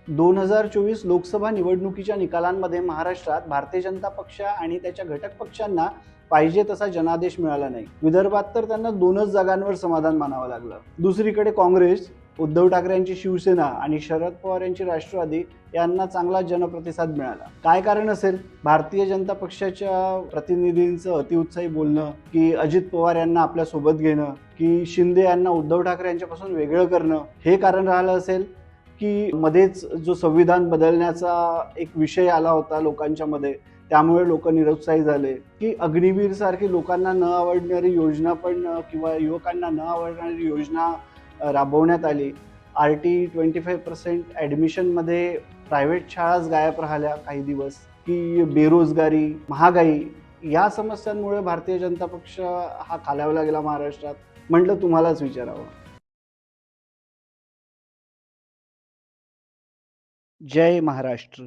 2024 लोकसभा निवडणुकीच्या निकालांमध्ये महाराष्ट्रात भारतीय जनता पक्ष आणि त्याच्या घटक पक्षांना पाहिजे तसा जनादेश मिळाला नाही. विदर्भात तर त्यांना 2च जागांवर समाधान मानावं लागलं. दुसरीकडे काँग्रेस, उद्धव ठाकरे यांची शिवसेना आणि शरद पवार यांची राष्ट्रवादी यांना चांगला जनप्रतिसाद मिळाला. काय कारण असेल? भारतीय जनता पक्षाच्या प्रतिनिधींचं अतिउत्साही बोलणं, की अजित पवार यांना आपल्या सोबत घेणं, की शिंदे यांना उद्धव ठाकरे यांच्यापासून वेगळं करणं हे कारण राहिलं असेल, की मध्येच जो संविधान बदलण्याचा एक विषय आला होता लोकांच्या मध्ये, त्यामुळे लोक निरुत्साही झाले, की अग्निवीर सारखी लोकांना न आवडणारी योजना पण किंवा युवकांना न आवडणारी योजना राबवण्यात आली. RT 25% ॲडमिशनमध्ये प्रायव्हेट शाळाच गायब राहिल्या काही दिवस, की बेरोजगारी, महागाई या समस्यांमुळे भारतीय जनता पक्ष हा खालावला गेला महाराष्ट्रात. म्हटलं तुम्हालाच विचारावं. जय महाराष्ट्र.